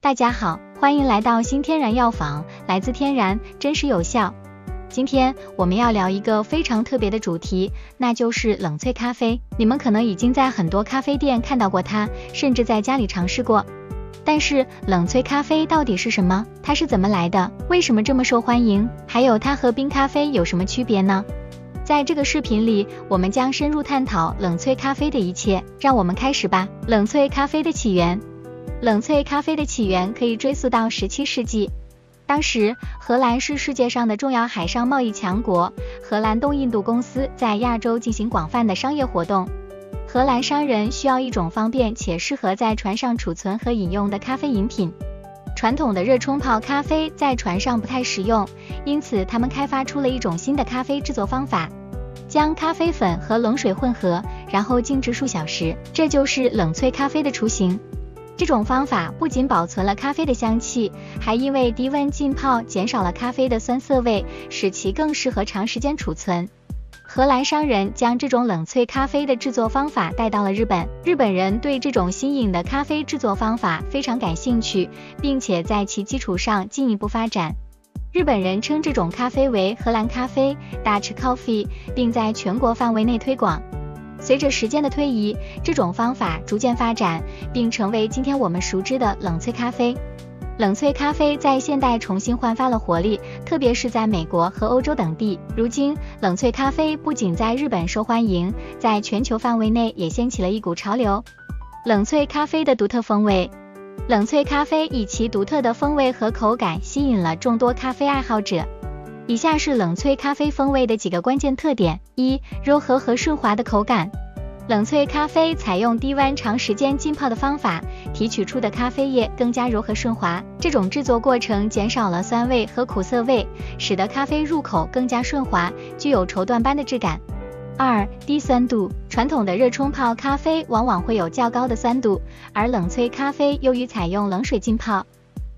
大家好，欢迎来到新天然药房，来自天然，真实有效。今天我们要聊一个非常特别的主题，那就是冷萃咖啡。你们可能已经在很多咖啡店看到过它，甚至在家里尝试过。但是冷萃咖啡到底是什么？它是怎么来的？为什么这么受欢迎？还有它和冰咖啡有什么区别呢？在这个视频里，我们将深入探讨冷萃咖啡的一切。让我们开始吧。冷萃咖啡的起源。冷萃咖啡的起源可以追溯到17世纪。当时，荷兰是世界上的重要海上贸易强国，荷兰东印度公司在亚洲进行广泛的商业活动。荷兰商人需要一种方便且适合在船上储存和饮用的咖啡饮品。传统的热冲泡咖啡在船上不太实用，因此他们开发出了一种新的咖啡制作方法，将咖啡粉和冷水混合，然后静置数小时，这就是冷萃咖啡的雏形。这种方法不仅保存了咖啡的香气，还因为低温浸泡减少了咖啡的酸涩味，使其更适合长时间储存。荷兰商人将这种冷萃咖啡的制作方法带到了日本，日本人对这种新颖的咖啡制作方法非常感兴趣，并且在其基础上进一步发展。日本人称这种咖啡为荷兰咖啡 Dutch Coffee， 并在全国范围内推广。随着时间的推移，这种方法逐渐发展，并成为今天我们熟知的冷萃咖啡。冷萃咖啡在现代重新焕发了活力，特别是在美国和欧洲等地。如今，冷萃咖啡不仅在日本受欢迎，在全球范围内也掀起了一股潮流。冷萃咖啡的独特风味。冷萃咖啡以其独特的风味和口感吸引了众多咖啡爱好者。以下是冷萃咖啡风味的几个关键特点：一、柔和和顺滑的口感。冷萃咖啡采用低温长时间浸泡的方法，提取出的咖啡液更加柔和顺滑。这种制作过程减少了酸味和苦涩味，使得咖啡入口更加顺滑，具有绸缎般的质感。二、低酸度。传统的热冲泡咖啡往往会有较高的酸度，而冷萃咖啡由于采用冷水浸泡，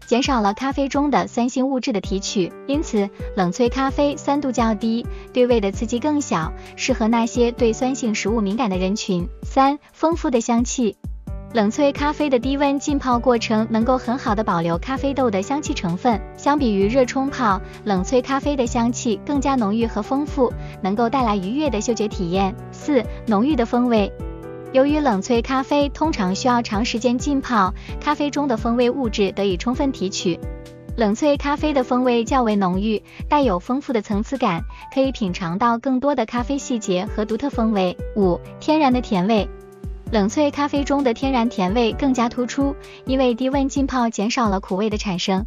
减少了咖啡中的酸性物质的提取，因此冷萃咖啡酸度较低，对胃的刺激更小，适合那些对酸性食物敏感的人群。三、丰富的香气。冷萃咖啡的低温浸泡过程能够很好的保留咖啡豆的香气成分，相比于热冲泡，冷萃咖啡的香气更加浓郁和丰富，能够带来愉悦的嗅觉体验。四、浓郁的风味。由于冷萃咖啡通常需要长时间浸泡，咖啡中的风味物质得以充分提取。冷萃咖啡的风味较为浓郁，带有丰富的层次感，可以品尝到更多的咖啡细节和独特风味。五、天然的甜味。冷萃咖啡中的天然甜味更加突出，因为低温浸泡减少了苦味的产生，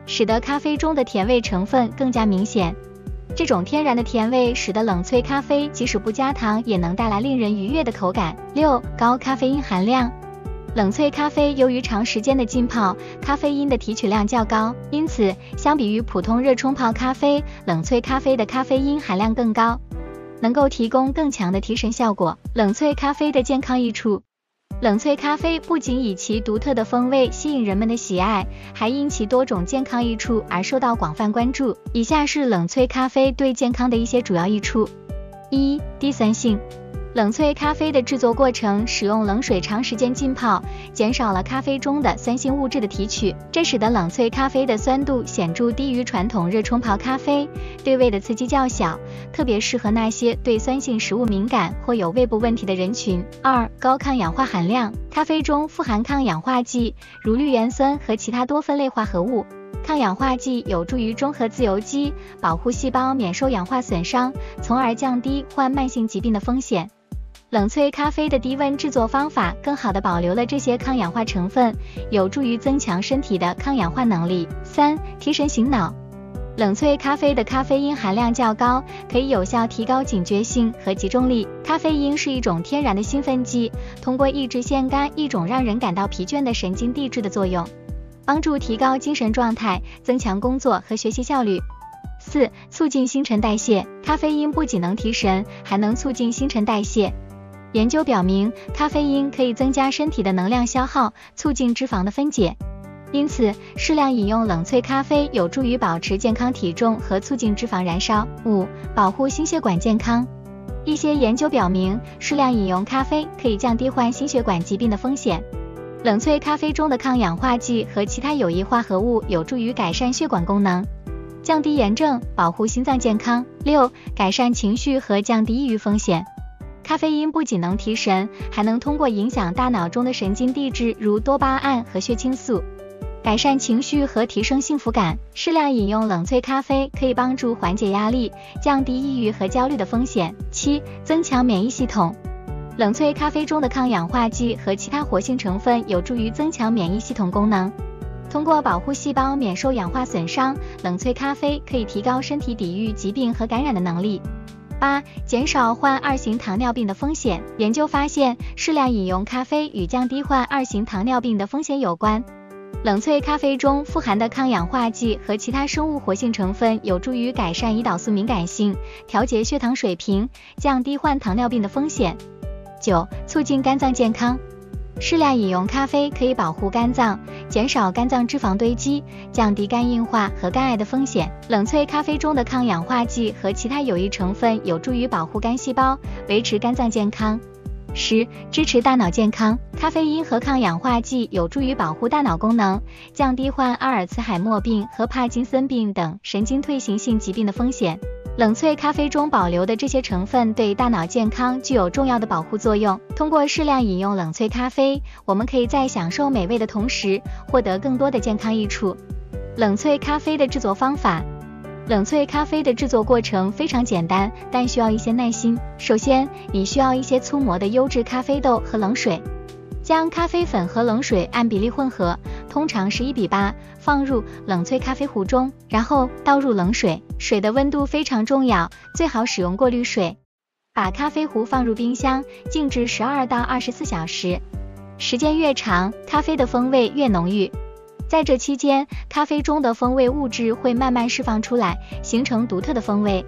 使得咖啡中的甜味成分更加明显。这种天然的甜味使得冷萃咖啡即使不加糖也能带来令人愉悦的口感。六、高咖啡因含量。冷萃咖啡由于长时间的浸泡，咖啡因的提取量较高，因此相比于普通热冲泡咖啡，冷萃咖啡的咖啡因含量更高，能够提供更强的提神效果。冷萃咖啡的健康益处。冷萃咖啡不仅以其独特的风味吸引人们的喜爱，还因其多种健康益处而受到广泛关注。以下是冷萃咖啡对健康的一些主要益处。一、低酸性。冷萃咖啡的制作过程使用冷水长时间浸泡，减少了咖啡中的酸性物质的提取，这使得冷萃咖啡的酸度显著低于传统热冲泡咖啡，对胃的刺激较小，特别适合那些对酸性食物敏感或有胃部问题的人群。二、高抗氧化含量。咖啡中富含抗氧化剂，如绿原酸和其他多酚类化合物。抗氧化剂有助于中和自由基，保护细胞免受氧化损伤，从而降低患慢性疾病的风险。冷萃咖啡的低温制作方法更好地保留了这些抗氧化成分，有助于增强身体的抗氧化能力。三、提神醒脑。冷萃咖啡的咖啡因含量较高，可以有效提高警觉性和集中力。咖啡因是一种天然的兴奋剂，通过抑制腺苷一种让人感到疲倦的神经递质的作用，帮助提高精神状态，增强工作和学习效率。四、促进新陈代谢。咖啡因不仅能提神，还能促进新陈代谢。研究表明，咖啡因可以增加身体的能量消耗，促进脂肪的分解。因此，适量饮用冷萃咖啡有助于保持健康体重和促进脂肪燃烧。五、保护心血管健康。一些研究表明，适量饮用咖啡可以降低患心血管疾病的风险。冷萃咖啡中的抗氧化剂和其他有益化合物有助于改善血管功能，降低炎症，保护心脏健康。6. 改善情绪和降低抑郁风险。咖啡因不仅能提神，还能通过影响大脑中的神经递质，如多巴胺和血清素，改善情绪和提升幸福感。适量饮用冷萃咖啡可以帮助缓解压力，降低抑郁和焦虑的风险。7. 增强免疫系统。冷萃咖啡中的抗氧化剂和其他活性成分有助于增强免疫系统功能，通过保护细胞免受氧化损伤，冷萃咖啡可以提高身体抵御疾病和感染的能力。8. 减少患2型糖尿病的风险。研究发现，适量饮用咖啡与降低患2型糖尿病的风险有关。冷萃咖啡中富含的抗氧化剂和其他生物活性成分有助于改善胰岛素敏感性，调节血糖水平，降低患糖尿病的风险。9. 促进肝脏健康。适量饮用咖啡可以保护肝脏，减少肝脏脂肪堆积，降低肝硬化和肝癌的风险。冷萃咖啡中的抗氧化剂和其他有益成分有助于保护肝细胞，维持肝脏健康。10. 支持大脑健康。咖啡因和抗氧化剂有助于保护大脑功能，降低患阿尔茨海默病和帕金森病等神经退行性疾病的风险。冷萃咖啡中保留的这些成分对大脑健康具有重要的保护作用。通过适量饮用冷萃咖啡，我们可以在享受美味的同时，获得更多的健康益处。冷萃咖啡的制作方法。冷萃咖啡的制作过程非常简单，但需要一些耐心。首先，你需要一些粗磨的优质咖啡豆和冷水。将咖啡粉和冷水按比例混合，通常是1:8，放入冷萃咖啡壶中，然后倒入冷水。水的温度非常重要，最好使用过滤水。把咖啡壶放入冰箱，静置12到24小时。时间越长，咖啡的风味越浓郁。在这期间，咖啡中的风味物质会慢慢释放出来，形成独特的风味。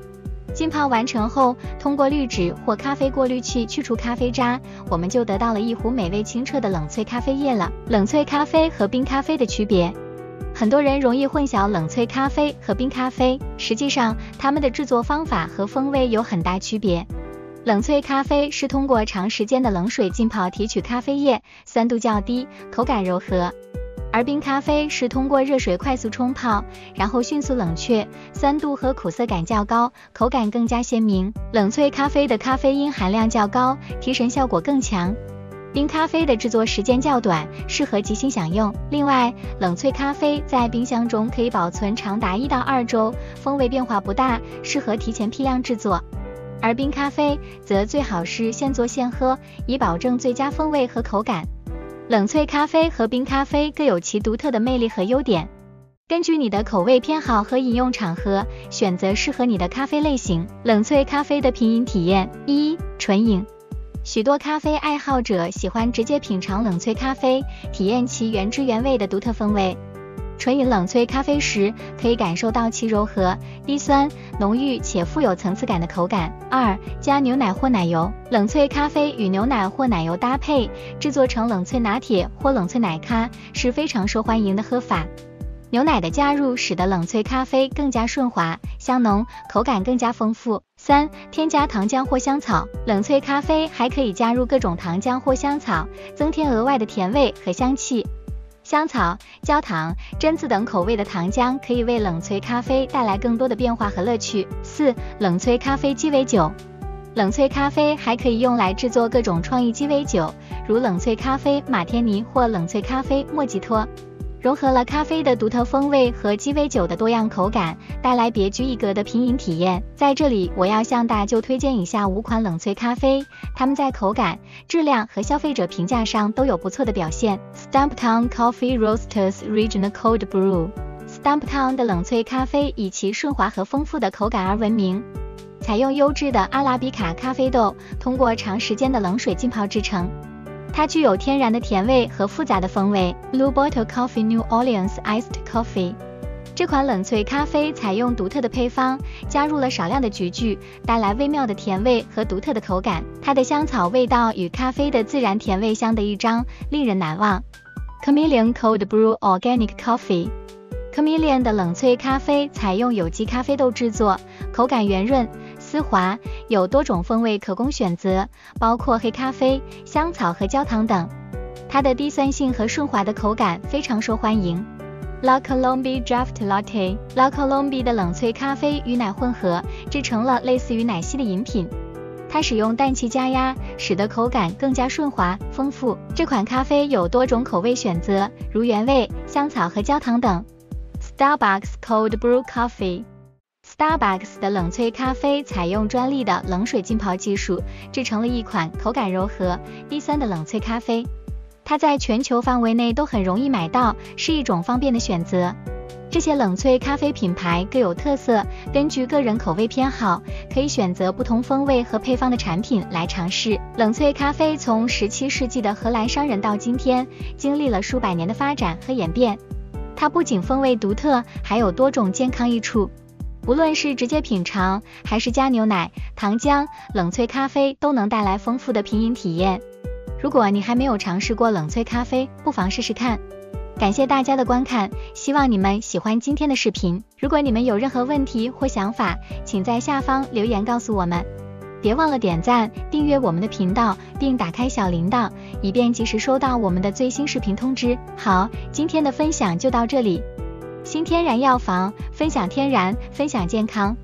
浸泡完成后，通过滤纸或咖啡过滤器去除咖啡渣，我们就得到了一壶美味清澈的冷萃咖啡液了。冷萃咖啡和冰咖啡的区别。很多人容易混淆冷萃咖啡和冰咖啡，实际上它们的制作方法和风味有很大区别。冷萃咖啡是通过长时间的冷水浸泡提取咖啡液，酸度较低，口感柔和。而冰咖啡是通过热水快速冲泡，然后迅速冷却，酸度和苦涩感较高，口感更加鲜明。冷萃咖啡的咖啡因含量较高，提神效果更强。冰咖啡的制作时间较短，适合即兴享用。另外，冷萃咖啡在冰箱中可以保存长达1到2周，风味变化不大，适合提前批量制作。而冰咖啡则最好是现做现喝，以保证最佳风味和口感。冷萃咖啡和冰咖啡各有其独特的魅力和优点，根据你的口味偏好和饮用场合，选择适合你的咖啡类型。冷萃咖啡的品饮体验。1. 纯饮。许多咖啡爱好者喜欢直接品尝冷萃咖啡，体验其原汁原味的独特风味。纯饮冷萃咖啡时，可以感受到其柔和、低酸、浓郁且富有层次感的口感。2. 加牛奶或奶油。冷萃咖啡与牛奶或奶油搭配，制作成冷萃拿铁或冷萃奶咖，是非常受欢迎的喝法。牛奶的加入使得冷萃咖啡更加顺滑、香浓，口感更加丰富。3. 添加糖浆或香草。冷萃咖啡还可以加入各种糖浆或香草，增添额外的甜味和香气。香草、焦糖、榛子等口味的糖浆可以为冷萃咖啡带来更多的变化和乐趣。4. 冷萃咖啡鸡尾酒。冷萃咖啡还可以用来制作各种创意鸡尾酒，如冷萃咖啡马天尼或冷萃咖啡莫吉托，融合了咖啡的独特风味和鸡尾酒的多样口感，带来别具一格的品饮体验。在这里，我要向大就推荐以下5款冷萃咖啡，它们在口感、质量和消费者评价上都有不错的表现。Stumptown Coffee Roasters Regional Cold Brew。Stumptown 的冷萃咖啡以其顺滑和丰富的口感而闻名，采用优质的阿拉比卡咖啡豆，通过长时间的冷水浸泡制成。它具有天然的甜味和复杂的风味。Blue Bottle Coffee New Orleans Iced Coffee。这款冷萃咖啡采用独特的配方，加入了少量的菊苣，带来微妙的甜味和独特的口感。它的香草味道与咖啡的自然甜味相得益彰，令人难忘。Chameleon Cold Brew Organic Coffee。Chameleon 的冷萃咖啡采用有机咖啡豆制作，口感圆润丝滑，有多种风味可供选择，包括黑咖啡、香草和焦糖等。它的低酸性和顺滑的口感非常受欢迎。La Colombe Draft Latte，La Colombe 的冷萃咖啡与奶混合，制成了类似于奶昔的饮品。它使用氮气加压，使得口感更加顺滑丰富。这款咖啡有多种口味选择，如原味、香草和焦糖等。Starbucks Cold Brew Coffee，Starbucks 的冷萃咖啡采用专利的冷水浸泡技术，制成了一款口感柔和、低酸的冷萃咖啡。它在全球范围内都很容易买到，是一种方便的选择。这些冷萃咖啡品牌各有特色，根据个人口味偏好，可以选择不同风味和配方的产品来尝试。冷萃咖啡从17世纪的荷兰商人到今天，经历了数百年的发展和演变。它不仅风味独特，还有多种健康益处。无论是直接品尝，还是加牛奶、糖浆，冷萃咖啡都能带来丰富的品饮体验。如果你还没有尝试过冷萃咖啡，不妨试试看。感谢大家的观看，希望你们喜欢今天的视频。如果你们有任何问题或想法，请在下方留言告诉我们。别忘了点赞、订阅我们的频道，并打开小铃铛，以便及时收到我们的最新视频通知。好，今天的分享就到这里。新天然药房，分享天然，分享健康。